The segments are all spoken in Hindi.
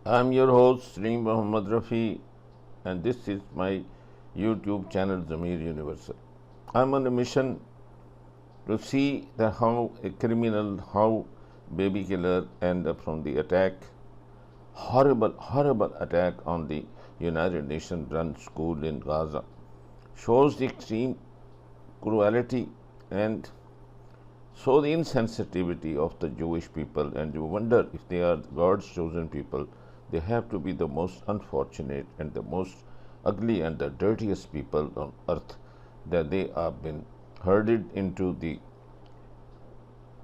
I'm your host, Reem Mohammad Rafi, and this is my YouTube channel, Zamir Universal. I'm on a mission to see how a criminal, how baby killer end up from the attack, horrible attack on the United Nations run school in Gaza, shows the extreme cruelty and so the insensitivity of the Jewish people, and you wonder if they are God's chosen people, they have to be the most unfortunate and the most ugly and the dirtiest people on earth, that they have been herded into the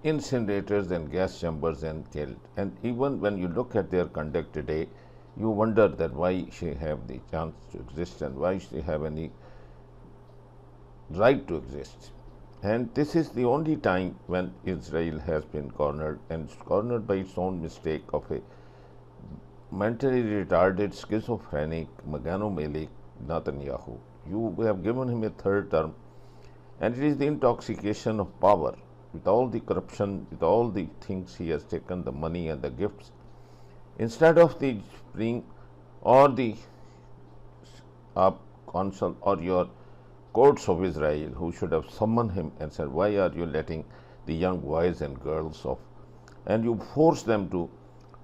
incinerators and gas chambers and killed. And even when you look at their conduct today, you wonder that why she have the chance to exist and why she have any right to exist. And this is the only time when Israel has been cornered, and cornered by its own mistake of a mentally retarded, schizophrenic, megalomaniac Netanyahu. You have given him a third term, and it is the intoxication of power, with all the corruption, with all the things he has taken, the money and the gifts. Instead of the spring or the council or your courts of Israel, who should have summoned him and said, why are you letting the young boys and girls of, and you force them to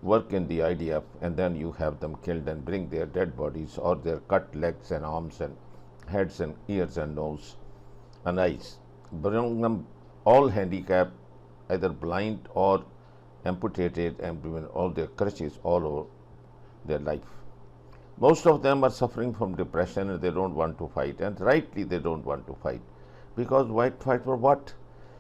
work in the IDF, and then you have them killed and bring their dead bodies or their cut legs and arms and heads and ears and nose and eyes, bring them all handicapped, either blind or amputated, and given all their crutches all over their life. Most of them are suffering from depression and they don't want to fight, and rightly they don't want to fight, because why fight for what?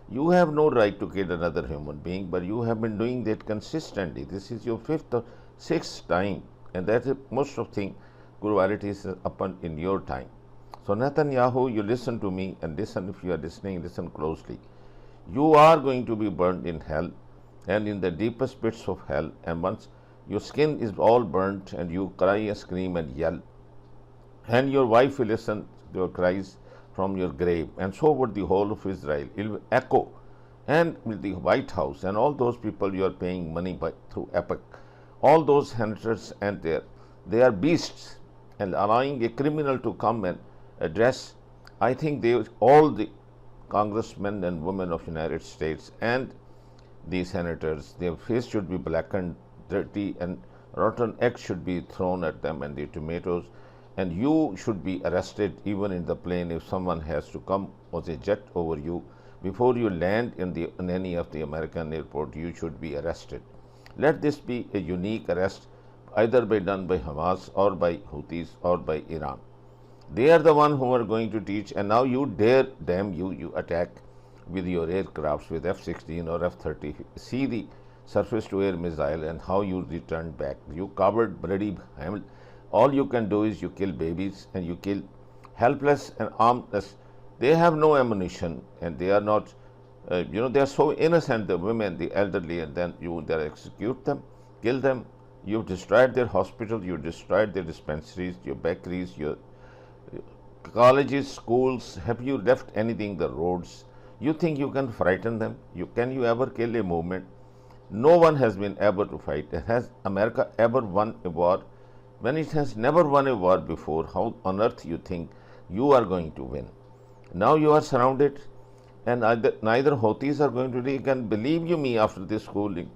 You have no right to kill another human being, but you have been doing that consistently. This is your fifth or sixth time, and that is most of thing cruelty is upon in your time. So Netanyahu, you listen to me, and listen, if you are listening, listen closely. You are going to be burned in hell and in the deepest pits of hell, and once your skin is all burnt and you cry and scream and yell, and your wife will listen to your cries from your grave, and so would the whole of Israel. It will echo, and with the White House and all those people you are paying money by through EPIC, all those senators, and they are beasts, and allowing a criminal to come and address. I think they all the congressmen and women of United States and the senators, their face should be blackened, dirty, and rotten eggs should be thrown at them, and the tomatoes, and you should be arrested even in the plane. If someone has to come with a jet over you, before you land in any of the American airport, you should be arrested. Let this be a unique arrest, either done by Hamas or by Houthis or by Iran. They are the one who are going to teach, and now you dare them, you attack with your aircrafts, with F-16 or F-30. See the surface-to-air missile and how you returned back. You covered bloody Hamilton. All you can do is you kill babies and you kill helpless and armless. They have no ammunition, and they are not, they are so innocent, the women, the elderly, and then you there execute them, kill them. You've destroyed their hospitals, you destroyed their dispensaries, your bakeries, your colleges, schools. Have you left anything, the roads? You think you can frighten them? Can you ever kill a movement? No one has been able to fight. Has America ever won a war? When it has never won a war before, how on earth you think you are going to win? Now you are surrounded, and neither Houthis are going to take. And believe you me, after this schooling,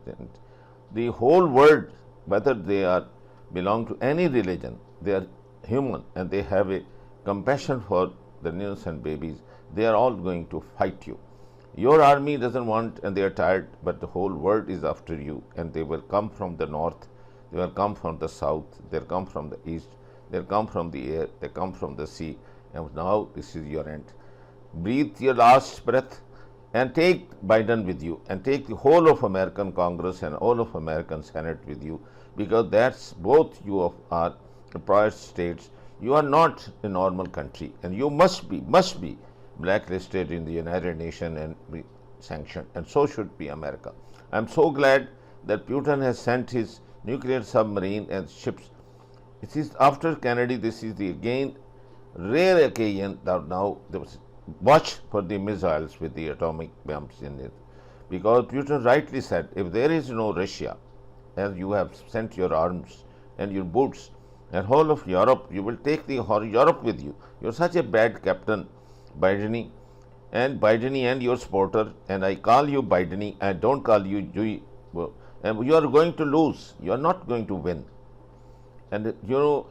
the whole world, whether they are belong to any religion, they are human and they have a compassion for the innocent babies. They are all going to fight you. Your army doesn't want, and they are tired, but the whole world is after you, and they will come from the north, they will come from the south, they will come from the east, they will come from the air, they come from the sea, and now this is your end. Breathe your last breath and take Biden with you, and take the whole of American Congress and all of American Senate with you, because that's both you are prior states. You are not a normal country, and you must be blacklisted in the United Nations and be sanctioned, and so should be America. I am so glad that Putin has sent his nuclear submarine and ships. It is after Kennedy, this is the again rare occasion that now there was watch for the missiles with the atomic bombs in it, because Putin rightly said, if there is no Russia, as you have sent your arms and your boots and whole of Europe. You will take the whole Europe with you. You're such a bad captain, Bideni, and your supporter, and I call you Bideni, I don't call you Jui. And you are going to lose. You are not going to win. And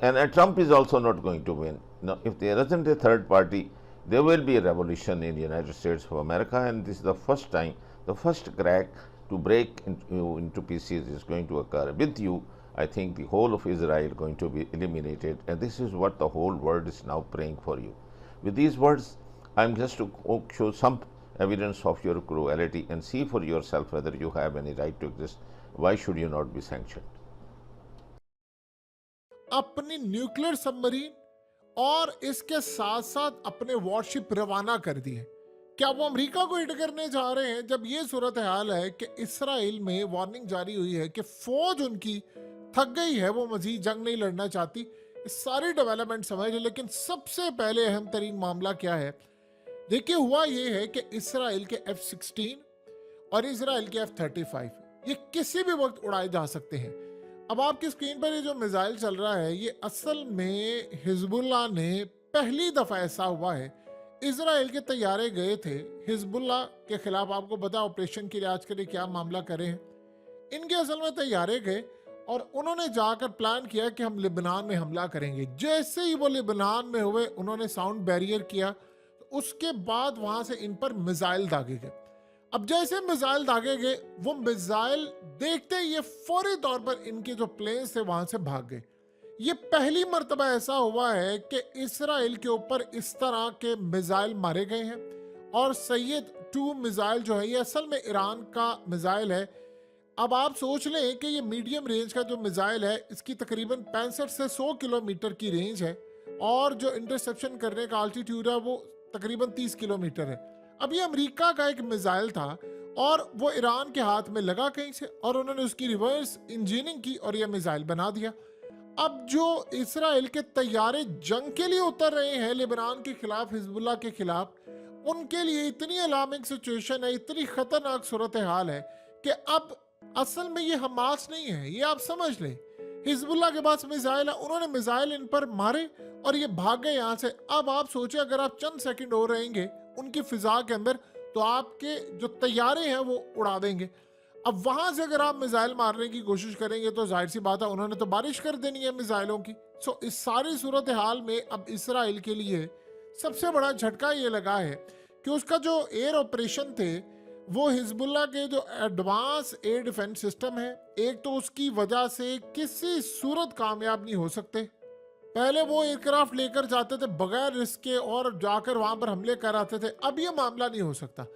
and Trump is also not going to win. Now, if there isn't a third party, there will be a revolution in the United States of America, and this is the first time, the first crack to break into pieces is going to occur. With you, I think the whole of Israel is going to be eliminated, and this is what the whole world is now praying for you. With these words, I am just to show some evidence of your cruelty and see for yourself whether you have any right to exist. Why should you not be sanctioned? अपनी न्यूक्लियर सबमरीन और इसके साथ साथ अपने वॉरशिप रवाना कर दिए। क्या वो अमेरिका को हिट करने जा रहे हैं जब ये सूरत हाल है कि इसराइल में वार्निंग जारी हुई है कि फौज उनकी थक गई है, वो मजीद जंग नहीं लड़ना चाहती। इस सारी डेवलपमेंट समझ, लेकिन सबसे पहले अहम तरीन मामला क्या है? देखिए, हुआ ये है कि इसराइल के F-16 और इसराइल के F-35 ये किसी भी वक्त उड़ाए जा सकते हैं। अब आपकी स्क्रीन पर ये जो मिसाइल चल रहा है, ये असल में हिजबुल्लाह ने पहली दफा ऐसा हुआ है, इसराइल के तैयारे गए थे हिजबुल्लाह के खिलाफ। आपको पता ऑपरेशन के लिए आज के लिए क्या मामला करे हैं, इनके असल में तैयारे गए और उन्होंने जाकर प्लान किया कि हम लिबनान में हमला करेंगे। जैसे ही वो लिबनान में हुए, उन्होंने साउंड बैरियर किया, तो उसके बाद वहां से इन पर मिसाइल दागे गए। अब जैसे मिसाइल दागे गए, वो मिसाइल देखते ही ये फौरी तौर पर इनके जो प्लेन्स थे वहां से भाग गए। ये पहली मर्तबा ऐसा हुआ है कि इसराइल के ऊपर इस तरह के मिसाइल मारे गए हैं। और सैयद 2 मिसाइल जो है, ये असल में ईरान का मिसाइल है। अब आप सोच लें कि ये मीडियम रेंज का जो मिसाइल है, इसकी तकरीबन 65 से 100 किलोमीटर की रेंज है और जो इंटरसेप्शन करने का आल्टीट्यूड है वो तकरीबन 30 किलोमीटर है। अब ये अमेरिका का एक मिसाइल था और वो ईरान के हाथ में लगा कहीं से, और उन्होंने उसकी रिवर्स इंजीनियरिंग की और ये मिसाइल बना दिया। अब जो इसराइल के तैयारे जंग के लिए उतर रहे हैं लेबनान के खिलाफ, हिजबुल्लाह के खिलाफ, उनके लिए इतनी अलार्मिंग सिचुएशन है, इतनी खतरनाक सूरत हाल है कि अब असल में ये हमास नहीं है, ये आप समझ लें। हिजबुल्लाह के पास मिसाइल है, उन्होंने मिसाइल इन पर मारे और ये भाग गए यहाँ से। अब आप सोचिए, अगर आप चंद सेकंड और रहेंगे उनकी फिजा के अंदर, तो आपके जो तैयारे हैं वो उड़ा देंगे। अब वहां से अगर आप मिसाइल मारने की कोशिश करेंगे तो जाहिर सी बात है उन्होंने तो बारिश कर देनी है मिसाइलों की। सो इस सारी सूरत हाल में अब इसराइल के लिए सबसे बड़ा झटका ये लगा है कि उसका जो एयर ऑपरेशन थे वो हिजबुल्लाह के जो एडवांस एयर डिफेंस सिस्टम है, एक तो उसकी वजह से किसी सूरत कामयाब नहीं हो सकते। पहले वो एयरक्राफ्ट लेकर जाते थे बगैर रिस्क के और जाकर वहां पर हमले कर आते थे, अब ये मामला नहीं हो सकता।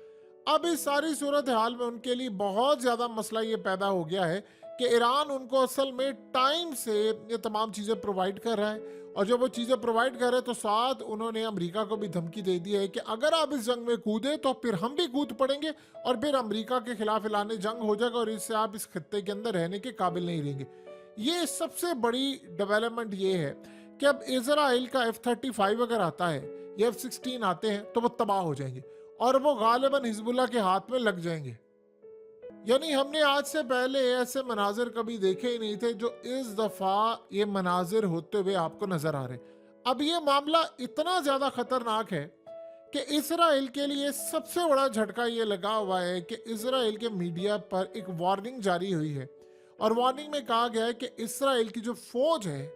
अब इस सारी सूरत हाल में उनके लिए बहुत ज्यादा मसला ये पैदा हो गया है कि ईरान उनको असल में टाइम से ये तमाम चीजें प्रोवाइड कर रहा है, और जब वो चीजें प्रोवाइड कर रहे हैं तो साथ उन्होंने अमेरिका को भी धमकी दे दी है कि अगर आप इस जंग में कूदे तो फिर हम भी कूद पड़ेंगे और फिर अमेरिका के खिलाफ ऐलान जंग हो जाएगा और इससे आप इस खत्ते के अंदर रहने के काबिल नहीं रहेंगे। ये सबसे बड़ी डेवलपमेंट ये है कि अब इजराइल का F-35 अगर आता है या F-16 आते हैं तो वो तबाह हो जाएंगे और वो गालिबन हिजबुल्लाह के हाथ में लग जाएंगे। यानी हमने आज से पहले ऐसे मनाजिर कभी देखे ही नहीं थे जो इस दफा ये मनाजिर होते हुए आपको नजर आ रहे। अब ये मामला इतना ज्यादा खतरनाक है कि इसराइल के लिए सबसे बड़ा झटका ये लगा हुआ है कि इसराइल के मीडिया पर एक वार्निंग जारी हुई है और वार्निंग में कहा गया है कि इसराइल की जो फौज है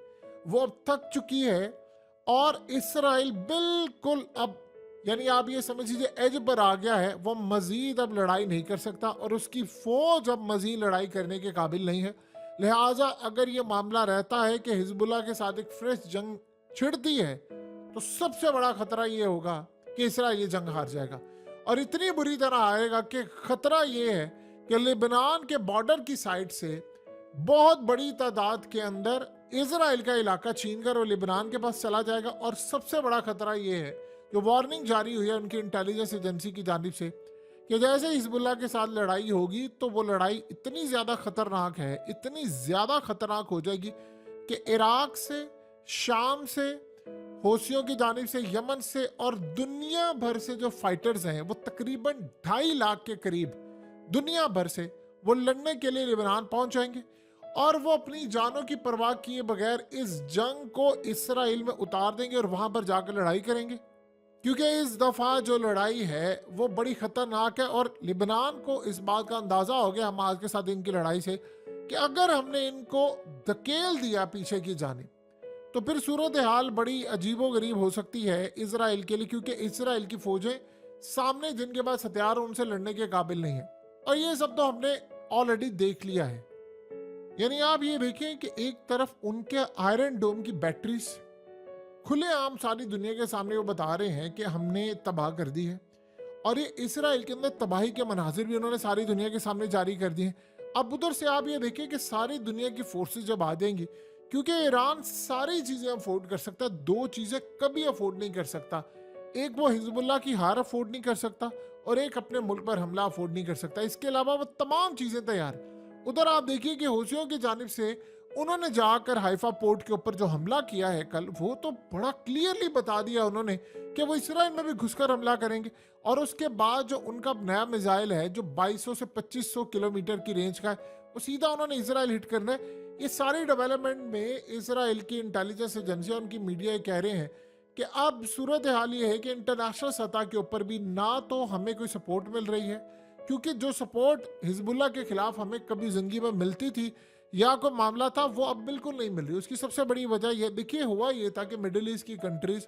वो अब थक चुकी है और इसराइल बिल्कुल अब, यानी आप ये समझ लीजिए, एज पर आ गया है। वो मजीद अब लड़ाई नहीं कर सकता और उसकी फौज अब मजीद लड़ाई करने के काबिल नहीं है। लिहाजा अगर ये मामला रहता है कि हिजबुल्लाह के साथ एक फ्रेश जंग छिड़ती है तो सबसे बड़ा खतरा ये होगा कि इसराइल ये जंग हार जाएगा और इतनी बुरी तरह हारेगा कि खतरा ये है कि लेबनान के बॉर्डर की साइड से बहुत बड़ी तादाद के अंदर इसराइल का इलाका छीनकर वो लेबनान के पास चला जाएगा। और सबसे बड़ा खतरा ये है, जो वार्निंग जारी हुई है उनकी इंटेलिजेंस एजेंसी की जानिब से, कि जैसे हिजबुल्लाह के साथ लड़ाई होगी तो वो लड़ाई इतनी ज़्यादा ख़तरनाक है, इतनी ज़्यादा ख़तरनाक हो जाएगी कि इराक से, शाम से, हौसियों की जानिब से, यमन से और दुनिया भर से जो फाइटर्स हैं वो तकरीबन 2.5 लाख के करीब दुनिया भर से वो लड़ने के लिए लेबनान पहुंच जाएंगे और वो अपनी जानों की परवाह किए बगैर इस जंग को इसराइल में उतार देंगे और वहां पर जाकर लड़ाई करेंगे। क्योंकि इस दफा जो लड़ाई है वो बड़ी खतरनाक है और लिबनान को इस बात का अंदाजा हो गया हमास के साथ इनकी लड़ाई से कि अगर हमने इनको धकेल दिया पीछे की जानिब तो फिर सूरत हाल बड़ी अजीबो गरीब हो सकती है इसराइल के लिए, क्योंकि इसराइल की फौजें सामने जिनके पास हथियार उनसे लड़ने के काबिल नहीं है। और ये सब तो हमने ऑलरेडी देख लिया है। यानी आप ये देखें कि एक तरफ उनके आयरन डोम की बैटरीज खुलेआम सारी दुनिया के सामने वो बता रहे हैं कि हमने तबाह कर दी है, और ये इसराइल के अंदर तबाही के मनाजिर भी उन्होंने सारी दुनिया के सामने जारी कर दिए हैं। अब उधर से आप ये देखें कि सारी दुनिया की फोर्सेस जब आ जाएंगी, क्योंकि ईरान सारी चीजें अफोर्ड कर सकता है, दो चीजें कभी अफोर्ड नहीं कर सकता। एक वो हिजबुल्लाह की हार अफोर्ड नहीं कर सकता और एक अपने मुल्क पर हमला अफोर्ड नहीं कर सकता। इसके अलावा वो तमाम चीजें तैयार। उधर आप देखिए कि हौसियों की जानिब से उन्होंने जाकर हाइफा पोर्ट के ऊपर जो हमला किया है कल, वो तो बड़ा क्लियरली बता दिया उन्होंने कि वो इसराइल में भी घुसकर हमला करेंगे। और उसके बाद जो उनका नया मिसाइल है जो 2200 से 2500 किलोमीटर की रेंज का है, वो सीधा उन्होंने इसराइल हिट करना है। ये सारी डेवलपमेंट में इसराइल की इंटेलिजेंस एजेंसी और उनकी मीडिया ये कह रहे हैं कि अब सूरत हाल ये है कि इंटरनेशनल सतह के ऊपर भी ना तो हमें कोई सपोर्ट मिल रही है, क्योंकि जो सपोर्ट हिजबुल्लाह के खिलाफ हमें कभी जिंदगी में मिलती थी या कोई मामला था, वो अब बिल्कुल नहीं मिल रही। उसकी सबसे बड़ी वजह ये देखिए हुआ ये था कि मिडिल ईस्ट की कंट्रीज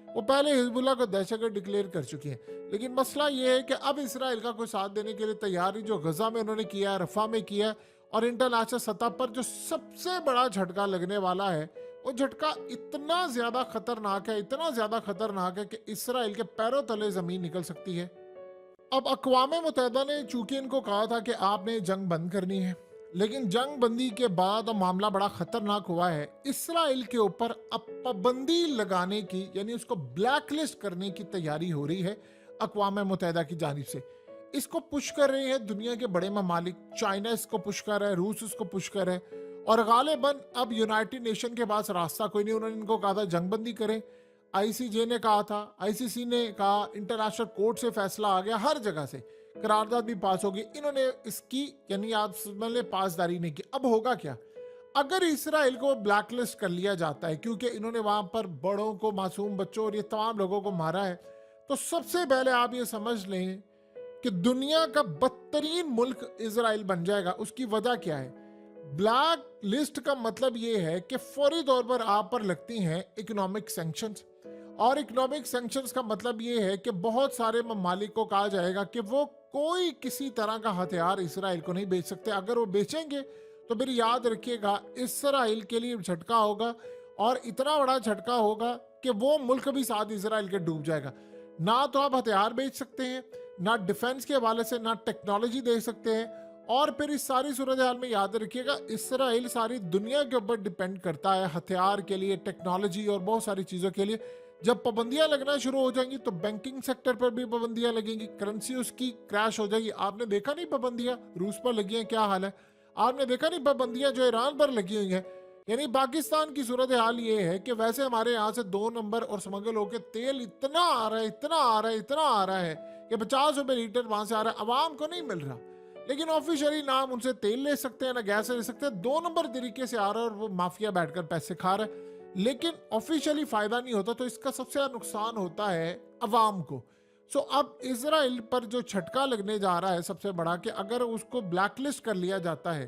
वो पहले हिजबुल्लाह को दहशतगर्द डिक्लेयर कर चुकी हैं, लेकिन मसला ये है कि अब इसराइल का कोई साथ देने के लिए तैयार नहीं। जो गजा में उन्होंने किया, रफा में किया, और इंटरनेशनल सतह पर जो सबसे बड़ा झटका लगने वाला है, वो झटका इतना ज्यादा खतरनाक है, इतना ज्यादा खतरनाक है कि इसराइल के पैरों तले जमीन निकल सकती है। अब अक़वाम मुत्तहिदा ने चूंकि इनको कहा था कि आपने जंग बंद करनी है, लेकिन जंग बंदी के बाद मामला बड़ा खतरनाक हुआ है। इसराइल के ऊपर अब पाबंदी लगाने की, यानी उसको ब्लैकलिस्ट करने की तैयारी हो रही है अक़वाम मुत्तहिदा की जानिब से। इसको पुश कर रहे हैं दुनिया के बड़े ममालिक। चाइना इसको पुश कर रहा है, रूस इसको पुश कर रहा है, और गालिबन अब यूनाइटेड नेशन के पास रास्ता कोई नहीं। उन्होंने इनको कहा था जंग बंदी करें, आईसीजे ने कहा था, आईसीसी ने कहा, इंटरनेशनल कोर्ट से फैसला आ गया, हर जगह से करारदाद भी पास होगी। इन्होंने इसकी यानी आप समझ लें पासदारी नहीं की। अब होगा क्या अगर इसराइल को ब्लैकलिस्ट कर लिया जाता है, क्योंकि इन्होंने वहां पर बड़ों को, मासूम बच्चों और ये तमाम लोगों को मारा है, तो सबसे पहले आप ये समझ लें कि दुनिया का बदतरीन मुल्क इसराइल बन जाएगा। उसकी वजह क्या है? ब्लैक लिस्ट का मतलब ये है कि फौरी तौर पर आप पर लगती हैं इकोनॉमिक सैंक्शंस, और इकोनॉमिक सैंक्शंस का मतलब ये है कि बहुत सारे ममालिक को कहा जाएगा कि वो कोई किसी तरह का हथियार इसराइल को नहीं बेच सकते। अगर वो बेचेंगे तो फिर याद रखिएगा इसराइल के लिए झटका होगा, और इतना बड़ा झटका होगा कि वो मुल्क भी साथ इसराइल के डूब जाएगा। ना तो आप हथियार बेच सकते हैं, ना डिफेंस के हवाले से, ना टेक्नोलॉजी दे सकते हैं। और फिर इस सारी सूरत हाल में याद रखिएगा इसराइल सारी दुनिया के ऊपर डिपेंड करता है हथियार के लिए, टेक्नोलॉजी और बहुत सारी चीज़ों के लिए। जब पाबंदियां लगना शुरू हो जाएंगी तो बैंकिंग सेक्टर पर भी पाबंदियां लगेंगी, करेंसी उसकी क्रैश हो जाएगी। आपने देखा नहीं पाबंदियां रूस पर लगी हैं, क्या हाल है? आपने देखा नहीं पाबंदियां जो ईरान पर लगी हुई हैं? यानी पाकिस्तान की सूरत हाल ये है कि वैसे हमारे यहाँ से 2 नंबर और स्मगल होकर तेल इतना आ रहा है, इतना आ रहा है, इतना आ रहा है कि 50 रुपए लीटर वहां से आ रहा है, आवाम को नहीं मिल रहा। लेकिन ऑफिशियली नाम उनसे तेल ले सकते हैं ना गैस ले सकते हैं, 2 नंबर तरीके से आ रहा है और वो माफिया बैठकर पैसे खा रहा है, लेकिन ऑफिशियली फायदा नहीं होता। तो इसका सबसे ज्यादा नुकसान होता है अवाम को। सो अब इसराइल पर जो झटका लगने जा रहा है सबसे बड़ा, कि अगर उसको ब्लैकलिस्ट कर लिया जाता है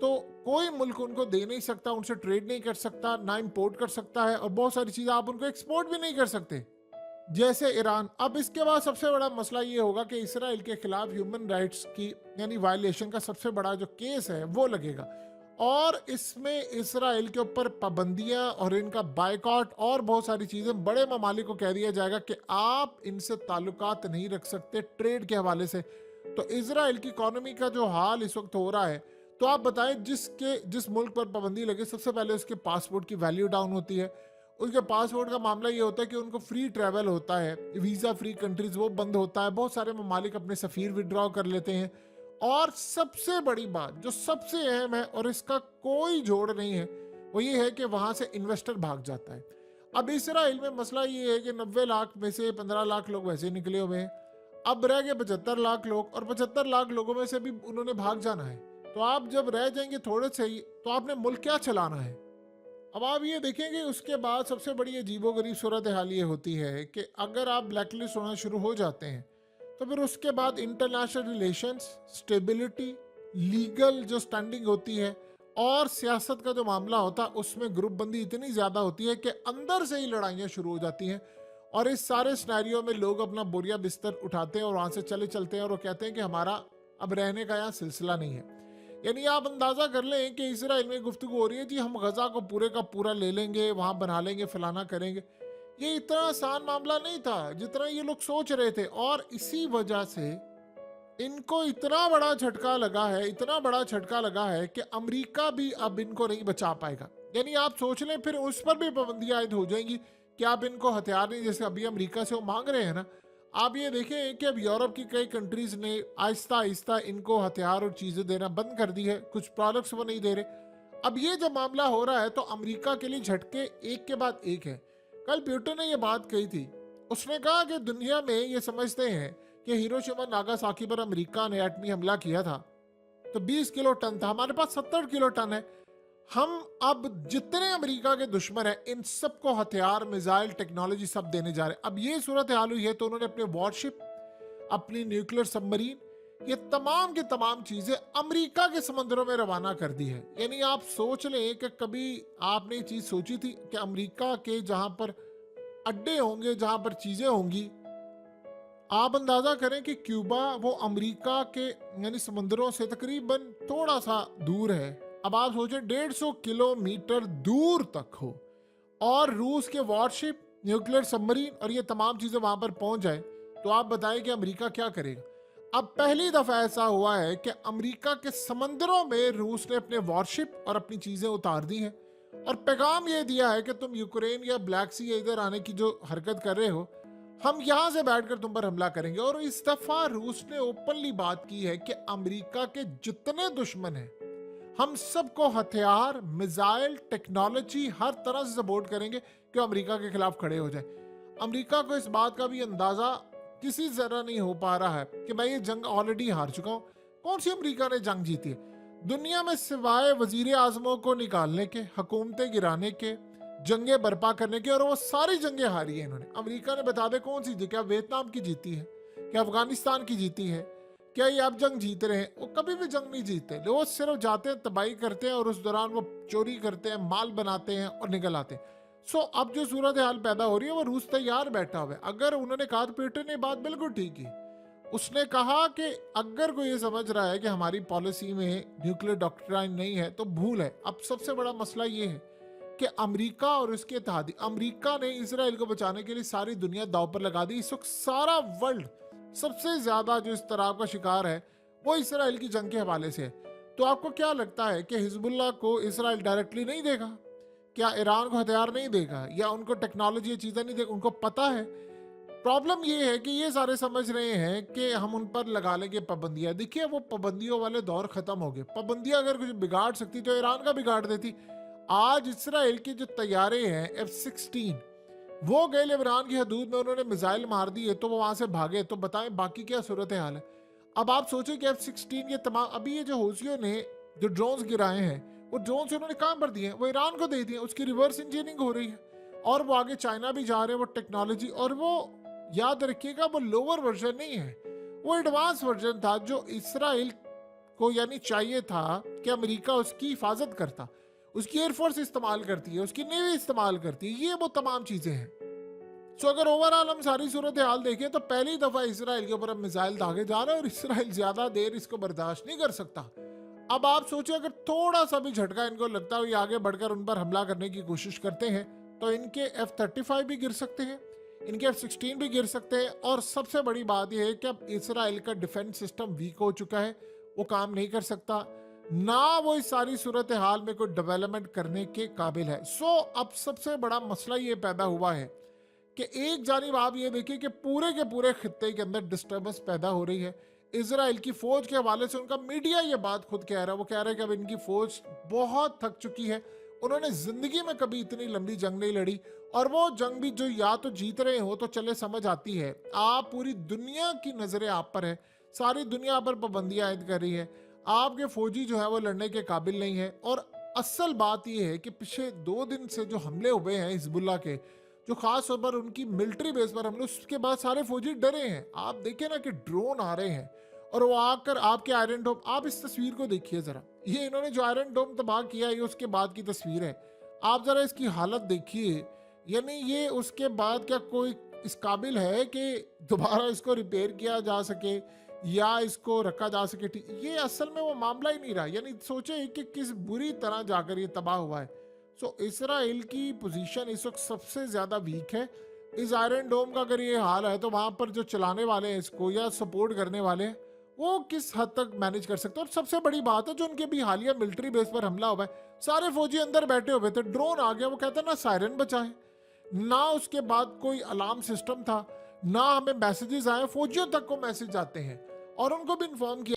तो कोई मुल्क उनको दे नहीं सकता, उनसे ट्रेड नहीं कर सकता, ना इंपोर्ट कर सकता है, और बहुत सारी चीजें आप उनको एक्सपोर्ट भी नहीं कर सकते, जैसे ईरान। अब इसके बाद सबसे बड़ा मसला ये होगा कि इसराइल के खिलाफ ह्यूमन राइट्स की यानी वायलेशन का सबसे बड़ा जो केस है वो लगेगा, और इसमें इसराइल के ऊपर पाबंदियां और इनका बायकॉट और बहुत सारी चीजें बड़े ममालिक को कह दिया जाएगा कि आप इनसे ताल्लुकात नहीं रख सकते ट्रेड के हवाले से। तो इसराइल की इकोनॉमी का जो हाल इस वक्त हो रहा है, तो आप बताएं जिस मुल्क पर पाबंदी लगे सबसे पहले उसके पासपोर्ट की वैल्यू डाउन होती है। उसके पासपोर्ट का मामला ये होता है कि उनको फ्री ट्रैवल होता है, वीजा फ्री कंट्रीज वो बंद होता है, बहुत सारे ममालिक अपने सफीर विड्रॉ कर लेते हैं। और सबसे बड़ी बात जो सबसे अहम है और इसका कोई जोड़ नहीं है, वो ये है कि वहां से इन्वेस्टर भाग जाता है। अब इसराइल में मसला ये है कि 90 लाख में से 15 लाख लोग वैसे ही निकले हुए हैं, अब रह गए 75 लाख लोग, और 75 लाख लोगों में से भी उन्होंने भाग जाना है। तो आप जब रह जाएंगे थोड़े से ही, तो आपने मुल्क क्या चलाना है। अब आप ये देखेंगे उसके बाद सबसे बड़ी अजीबोगरीब सूरत हाल ये होती है कि अगर आप ब्लैकलिस्ट होना शुरू हो जाते हैं तो फिर उसके बाद इंटरनेशनल रिलेशंस, स्टेबिलिटी, लीगल जो स्टैंडिंग होती है और सियासत का जो मामला होता है उसमें ग्रुप बंदी इतनी ज़्यादा होती है कि अंदर से ही लड़ाइयाँ शुरू हो जाती हैं। और इस सारे सिनेरियो में लोग अपना बोरिया बिस्तर उठाते हैं और वहाँ से चले चलते हैं और वो कहते हैं कि हमारा अब रहने का यहाँ सिलसिला नहीं है। यानी आप अंदाजा कर लें कि इसराइल में गुफ्तगू हो रही है जी हम गजा को पूरे का पूरा ले लेंगे, वहां बना लेंगे, फलाना करेंगे। ये इतना आसान मामला नहीं था जितना ये लोग सोच रहे थे। और इसी वजह से इनको इतना बड़ा झटका लगा है, इतना बड़ा झटका लगा है कि अमेरिका भी अब इनको नहीं बचा पाएगा। यानी आप सोच लें फिर उस पर भी पाबंदियां आयद हो जाएंगी कि आप इनको हथियार नहीं, जैसे अभी अमेरिका से वो मांग रहे हैं ना। आप ये देखें कि अब यूरोप की कई कंट्रीज ने आहिस्ता आहिस्ता इनको हथियार और चीज़ें देना बंद कर दी है, कुछ प्रोडक्ट्स वो नहीं दे रहे। अब ये जब मामला हो रहा है तो अमेरिका के लिए झटके एक के बाद एक है। कल प्यूटन ने ये बात कही थी, उसने कहा कि दुनिया में ये समझते हैं कि हिरोशिमा नागासाकी पर अमेरिका ने एटमी हमला किया था तो 20 किलो टन था, हमारे पास 70 किलो टन है। हम अब जितने अमेरिका के दुश्मन हैं इन सबको हथियार, मिसाइल, टेक्नोलॉजी सब देने जा रहे हैं। अब ये सूरत हाल हुई है तो उन्होंने अपने वॉरशिप, अपनी न्यूक्लियर सबमरीन, ये तमाम की तमाम चीजें अमेरिका के समंदरों में रवाना कर दी है। यानी आप सोच लें कि कभी आपने ये चीज सोची थी कि अमेरिका के जहां पर अड्डे होंगे, जहां पर चीजें होंगी, आप अंदाजा करें कि क्यूबा वो अमेरिका के यानी समंदरों से तकरीबन थोड़ा सा दूर है। अब आप सोचें 150 किलोमीटर दूर तक हो और रूस के वॉरशिप, न्यूक्लियर सबमरीन और ये तमाम चीजें वहां पर पहुंच जाए, तो आप बताएं कि अमेरिका क्या करेगा। अब पहली दफा ऐसा हुआ है कि अमेरिका के समंदरों में रूस ने अपने वॉरशिप और अपनी चीजें उतार दी हैं और पैगाम ये दिया है कि तुम यूक्रेन या ब्लैक सी इधर आने की जो हरकत कर रहे हो, हम यहां से बैठकर तुम पर हमला करेंगे। और इस दफा रूस ने ओपनली बात की है कि अमेरिका के जितने दुश्मन हैं हम सबको हथियार, मिसाइल, टेक्नोलॉजी हर तरह से सपोर्ट करेंगे कि अमेरिका के खिलाफ खड़े हो जाए। अमेरिका को इस बात का भी अंदाजा किसी जरा नहीं हो पा रहा है कि मैं ये जंग ऑलरेडी हार चुका हूं। कौन सी अमेरिका ने जंग जीती है दुनिया में सिवाय वजीर आजमों को निकालने के, हुकूमतें गिराने के, जंगें बर्पा करने की, और वो सारी जंगें हारी है इन्होंने। अमेरिका ने बता दे कौन सी, क्या वियतनाम की जीती है, क्या अफगानिस्तान की जीती है, क्या ये अब जंग जीत रहे हैं? वो कभी भी जंग नहीं जीतते। वो सिर्फ जाते हैं, तबाही करते हैं और उस दौरान वो चोरी करते हैं, माल बनाते हैं और निकल आते हैं। सो अब जो सूरत हाल पैदा हो रही है वो रूस तैयार बैठा हुआ है। अगर उन्होंने कहा, पीटर ने बात बिल्कुल ठीक की, उसने कहा कि अगर कोई ये समझ रहा है कि हमारी पॉलिसी में न्यूक्लियर डॉक्ट्राइन नहीं है तो भूल है। अब सबसे बड़ा मसला ये है कि अमेरिका और उसके इत्तेहादी, अमेरिका ने इसराइल को बचाने के लिए सारी दुनिया दांव पर लगा दी। इस वक्त सारा वर्ल्ड सबसे ज्यादा जो इस तरह का शिकार है वो इसराइल की जंग के हवाले से है। तो आपको क्या लगता है कि हिजबुल्लाह को इसराइल डायरेक्टली नहीं देगा? क्या ईरान को हथियार नहीं देगा या उनको टेक्नोलॉजी चीजें नहीं देगा? उनको पता है। प्रॉब्लम ये है कि ये सारे समझ रहे हैं कि हम उन पर लगा लेंगे पाबंदियां। देखिए वो पाबंदियों वाले दौर खत्म हो गए। पाबंदियां अगर कुछ बिगाड़ सकती तो ईरान का बिगाड़ देती। आज इसराइल की जो तैयारे हैं F-16, वो गए ईरान की हदूद में, उन्होंने मिसाइल मार दिए तो वो वहां से भागे। तो बताएं बाकी क्या सूरत हाल है। अब आप सोचें कि F-16 ये तमाम, अभी ये जो हौसियों ने जो ड्रोन्स गिराए हैं वो ड्रोन्स उन्होंने काम पर दिए, वो ईरान को दे दिए, उसकी रिवर्स इंजीनियरिंग हो रही है और वो आगे चाइना भी जा रहे हैं वो टेक्नोलॉजी। और वो याद रखिएगा वो लोअर वर्जन नहीं है, वो एडवांस वर्जन था जो इसराइल को यानी चाहिए था कि अमेरिका उसकी हिफाजत करता, उसकी एयरफोर्स इस्तेमाल करती है, उसकी नेवी इस्तेमाल करती है, ये वो तमाम चीजें हैं। सो अगर ओवरऑल हम सारी सूरत हाल देखें तो पहली दफा इसराइल के ऊपर मिसाइल दागे जा रहे हैं और इसराइल ज्यादा देर इसको बर्दाश्त नहीं कर सकता। अब आप सोचिए अगर थोड़ा सा भी झटका इनको लगता है, ये आगे बढ़कर उन पर हमला करने की कोशिश करते हैं तो इनके F-35 भी गिर सकते हैं, इनके F-16 भी गिर सकते हैं। और सबसे बड़ी बात यह है कि अब इसराइल का डिफेंस सिस्टम वीक हो चुका है, वो काम नहीं कर सकता, ना वो इस सारी सूरत हाल में कोई डेवलपमेंट करने के काबिल है। सो अब सबसे बड़ा मसला ये पैदा हुआ है कि एक जानिब आप ये देखिए कि पूरे के पूरे खित्ते के अंदर डिस्टर्बेंस पैदा हो रही है। इजराइल की फौज के हवाले से उनका मीडिया ये बात खुद कह रहा है, वो कह रहा है कि अब इनकी फौज बहुत थक चुकी है, उन्होंने जिंदगी में कभी इतनी लंबी जंग नहीं लड़ी और वो जंग भी जो या तो जीत रहे हो तो चले समझ आती है। आप पूरी दुनिया की नजरें आप पर है, सारी दुनिया पर पाबंदियां आयद कर रही है। आपके फौजी जो है वो लड़ने के काबिल नहीं है। और असल बात यह है कि पिछले 2 दिन से जो हमले हुए हैं हिजबुल्लाह के, जो खास तौर पर उनकी मिलिट्री बेस पर हमले, उसके बाद सारे फौजी डरे हैं। आप देखें ना कि ड्रोन आ रहे हैं और वो आकर आपके आयरन डोम, आप इस तस्वीर को देखिए जरा, ये इन्होंने जो आयरन डोम तबाह किया है ये उसके बाद की तस्वीर है। आप जरा इसकी हालत देखिए, यानी ये उसके बाद क्या कोई इस काबिल है कि दोबारा इसको रिपेयर किया जा सके या इसको रखा जा सके? ये असल में वो मामला ही नहीं रहा। यानी सोचे कि किस बुरी तरह जाकर ये तबाह हुआ है। सो इसराइल की पोजीशन इस वक्त सबसे ज्यादा वीक है। इस आयरन डोम का अगर ये हाल है तो वहां पर जो चलाने वाले हैं इसको या सपोर्ट करने वाले हैं वो किस हद तक मैनेज कर सकते हैं। और सबसे बड़ी बात है जो उनके भी हालिया मिलिट्री बेस पर हमला हुआ है, सारे फौजी अंदर बैठे हुए थे, ड्रोन आ गया, वो कहते हैं ना सायरन बचा है, ना उसके बाद कोई अलार्म सिस्टम था, ना हमें मैसेजेस आए। फौजियों तक को मैसेज आते हैं और उनको भी इन्फॉर्म किया।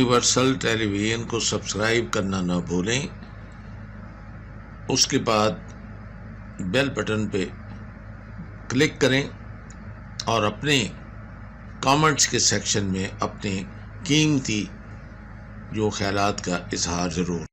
यूनिवर्सल टेलीविजन को सब्सक्राइब करना ना भूलें, उसके बाद बेल बटन पे क्लिक करें और अपने कमेंट्स के सेक्शन में अपने कीमती जो ख्यालात का इजहार ज़रूर